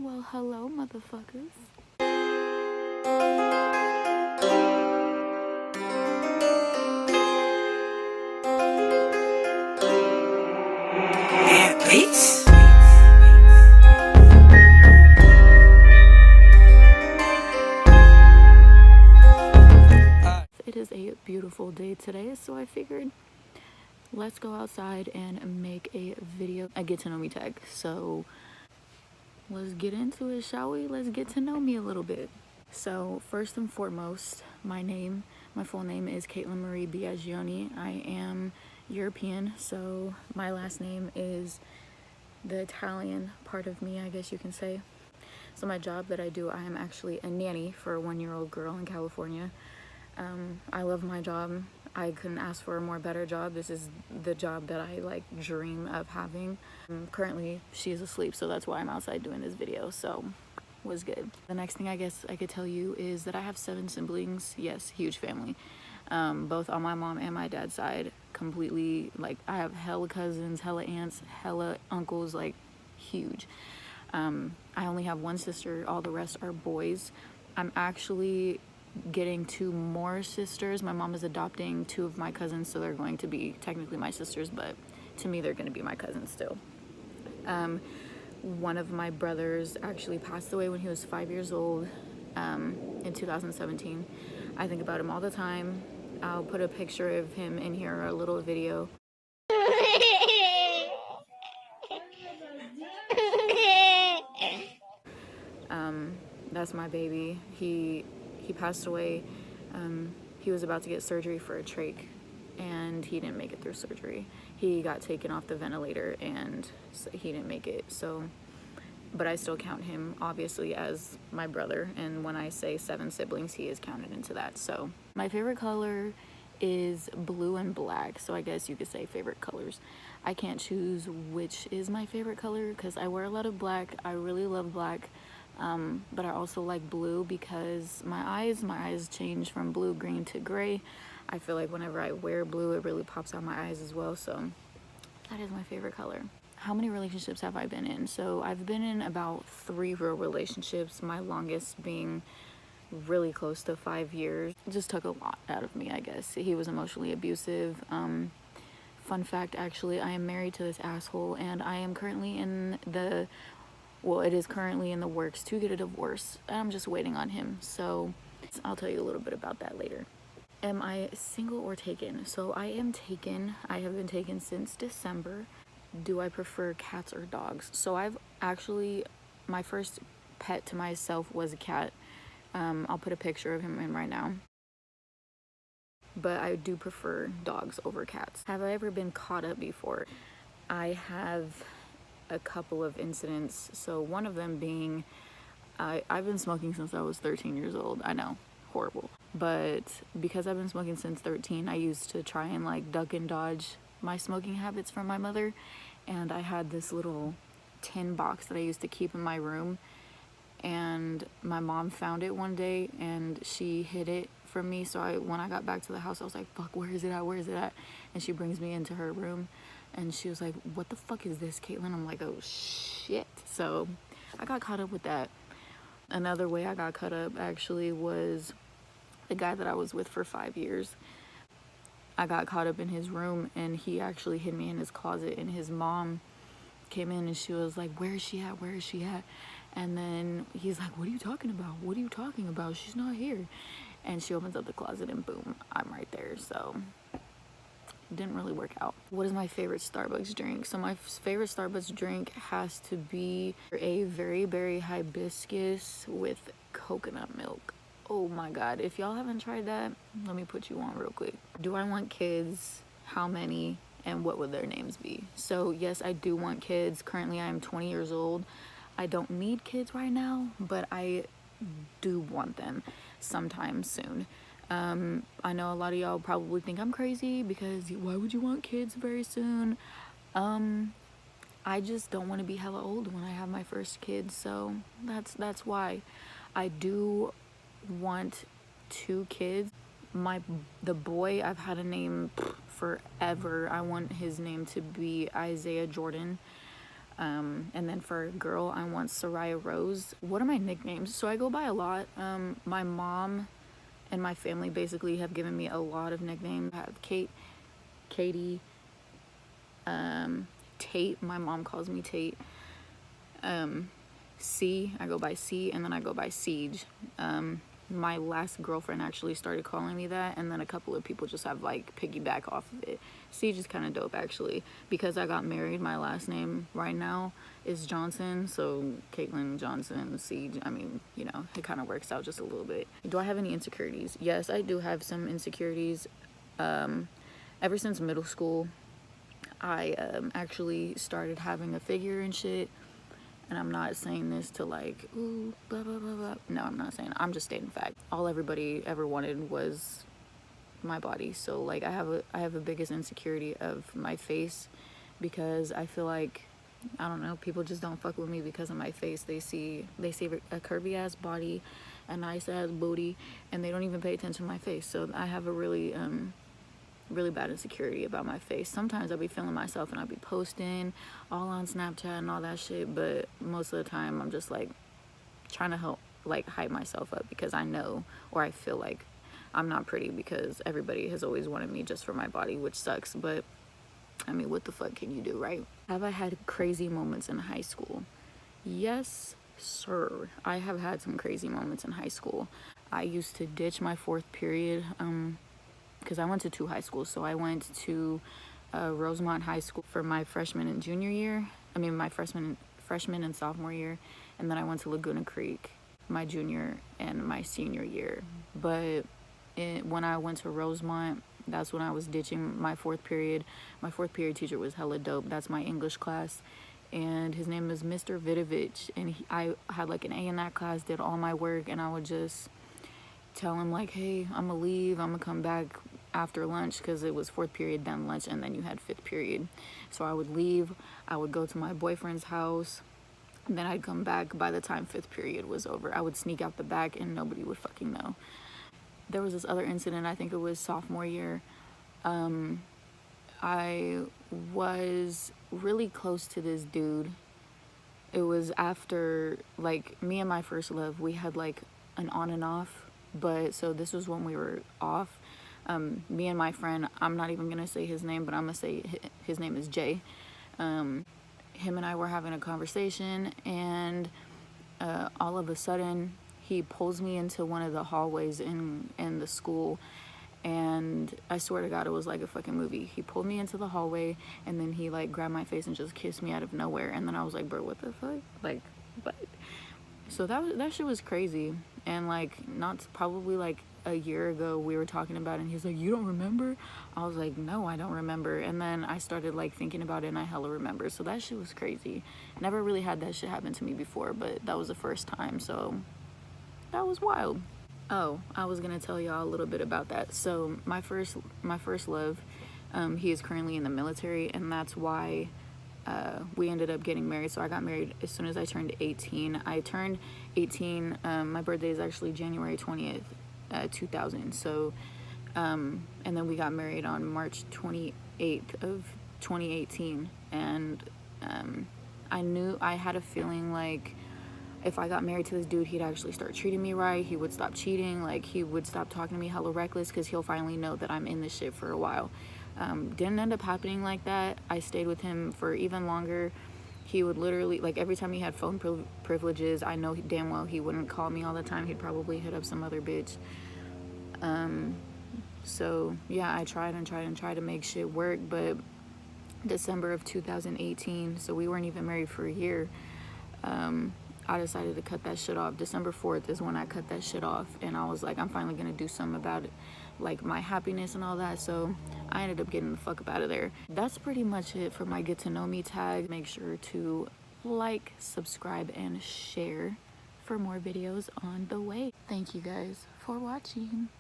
Well, hello, motherfuckers. Please. It is a beautiful day today, so I figured let's go outside and make a video, a get to know me tag. So let's get into it, shall we? Let's get to know me a little bit. So first and foremost, my full name is Caitlin Marie Biagioni. I am European, so my last name is the Italian part of me, I guess you can say. So my job that I do, I am actually a nanny for a 1-year-old girl in California. I love my job. I couldn't ask for a more better job. This is the job that I dream of having. Currently she is asleep, so that's why I'm outside doing this video. So was good. The next thing I guess I could tell you is that I have 7 siblings. Yes, huge family. Both on my mom and my dad's side. Completely, I have hella cousins, hella aunts, hella uncles, huge. I only have 1 sister. All the rest are boys. I'm actually getting 2 more sisters. My mom is adopting 2 of my cousins, so they're going to be technically my sisters, but to me they're going to be my cousins still. One of my brothers actually passed away when he was 5 years old, in 2017. I think about him all the time. I'll put a picture of him in here, or a little video. That's my baby. He passed away. He was about to get surgery for a trach, and he didn't make it through surgery. He got taken off the ventilator, and he didn't make it. So, but I still count him obviously as my brother, and when I say 7 siblings, he is counted into that. So my favorite color is blue and black, so I guess you could say favorite colors. I can't choose which is my favorite color because I wear a lot of black. I really love black. But I also like blue because my eyes change from blue, green to gray. I feel like whenever I wear blue, it really pops out my eyes as well. So that is my favorite color. How many relationships have I been in? So I've been in about 3 real relationships, my longest being really close to 5 years. It just took a lot out of me, I guess. He was emotionally abusive. Fun fact, actually, I am married to this asshole, and I am currently it is currently in the works to get a divorce. I'm just waiting on him, so I'll tell you a little bit about that later. Am I single or taken? So I am taken. I have been taken since December. Do I prefer cats or dogs? So my first pet to myself was a cat. I'll put a picture of him in right now. But I do prefer dogs over cats. Have I ever been caught up before? I have a couple of incidents. So one of them being, I've been smoking since I was 13 years old. I know, horrible. But because I've been smoking since 13, I used to try and duck and dodge my smoking habits from my mother. And I had this little tin box that I used to keep in my room. And my mom found it one day and she hid it from me. So when I got back to the house, I was like, fuck, where is it at? Where is it at? And she brings me into her room. And she was like, what the fuck is this, Caitlin? I'm like, oh, shit. So I got caught up with that. Another way I got caught up, actually, was the guy that I was with for 5 years. I got caught up in his room, and he actually hid me in his closet. And his mom came in, and she was like, where is she at? Where is she at? And then he's like, what are you talking about? What are you talking about? She's not here. And she opens up the closet, and boom, I'm right there. So didn't really work out. What is my favorite Starbucks drink? So my favorite Starbucks drink has to be a very berry hibiscus with coconut milk. Oh my god, if y'all haven't tried that, let me put you on real quick. Do I want kids? How many? And what would their names be? So yes, I do want kids. Currently I am 20 years old. I don't need kids right now, but I do want them sometime soon. I know a lot of y'all probably think I'm crazy because why would you want kids very soon? I just don't want to be hella old when I have my first kid, so that's why. I do want 2 kids. The boy, I've had a name forever. I want his name to be Isaiah Jordan. And then for girl, I want Soraya Rose. What are my nicknames? So I go by a lot. My mom and my family basically have given me a lot of nicknames. I have Kate, Katie, Tate. My mom calls me Tate. C, I go by C, and then I go by Siege. My last girlfriend actually started calling me that, and then a couple of people just have like piggyback off of it. Siege is kind of dope actually, because I got married. My last name right now is Johnson, so Caitlin Johnson, Siege. I mean, you know, it kind of works out just a little bit. Do I have any insecurities? Yes, I do have some insecurities. Ever since middle school, I actually started having a figure and shit. And I'm not saying this to like, ooh, blah, blah, blah, blah. No, I'm not saying. I'm just stating fact. All everybody ever wanted was my body. So like I have a biggest insecurity of my face, because I feel like, I don't know, people just don't fuck with me because of my face. They see a curvy ass body, a nice ass booty, and they don't even pay attention to my face. So I have a really bad insecurity about my face. Sometimes I'll be feeling myself and I'll be posting all on Snapchat and all that shit, but most of the time I'm just like trying to help like hype myself up, because I know, or I feel like I'm not pretty, because everybody has always wanted me just for my body, which sucks. But I mean, what the fuck can you do, right? Have I had crazy moments in high school? Yes, sir. I have had some crazy moments in high school. I used to ditch my fourth period, because I went to 2 high schools. So I went to Rosemont High School for my freshman and junior year. I mean, my freshman and sophomore year. And then I went to Laguna Creek my junior and my senior year. But when I went to Rosemont, that's when I was ditching my fourth period. My fourth period teacher was hella dope. That's my English class. And his name is Mr. Vidovich. And I had like an A in that class, did all my work, and I would just tell him like, hey, I'm gonna leave, I'm gonna come back after lunch, because it was fourth period, then lunch, and then you had fifth period. So I would leave, I would go to my boyfriend's house, and then I'd come back by the time fifth period was over. I would sneak out the back and nobody would fucking know. There was this other incident, I think it was sophomore year. I was really close to this dude. It was after, like, me and my first love, we had like an on and off. But so this was when we were off. Me and my friend, I'm not even gonna say his name, but I'm gonna say his name is Jay. Him and I were having a conversation, and all of a sudden he pulls me into one of the hallways in the school, and I swear to God, it was like a fucking movie. He pulled me into the hallway, and then he like grabbed my face and just kissed me out of nowhere. And then I was like, bro, what the fuck? Like, what? So that shit was crazy. And like, not probably like a year ago, we were talking about it, and he's like, you don't remember? I was like, no, I don't remember. And then I started like thinking about it, and I hella remember. So that shit was crazy. Never really had that shit happen to me before, but that was the first time. So that was wild. Oh, I was gonna tell y'all a little bit about that. So my first love, he is currently in the military, and that's why we ended up getting married. So I got married as soon as I turned 18. I turned 18, my birthday is actually January 20th, 2000. So, and then we got married on March 28th of 2018. And I had a feeling like if I got married to this dude, he'd actually start treating me right. He would stop cheating. Like, he would stop talking to me hella reckless, because he'll finally know that I'm in this shit for a while. Didn't end up happening like that. I stayed with him for even longer. He would literally, like, every time he had phone privileges, I know damn well he wouldn't call me all the time. He'd probably hit up some other bitch. So yeah, I tried to make shit work. But December of 2018, so we weren't even married for a year, I decided to cut that shit off. December 4th is when I cut that shit off, and I was like, I'm finally gonna do something about it, like my happiness and all that. So I ended up getting the fuck up out of there. That's pretty much it for my get to know me tag. Make sure to like, subscribe, and share for more videos on the way. Thank you guys for watching.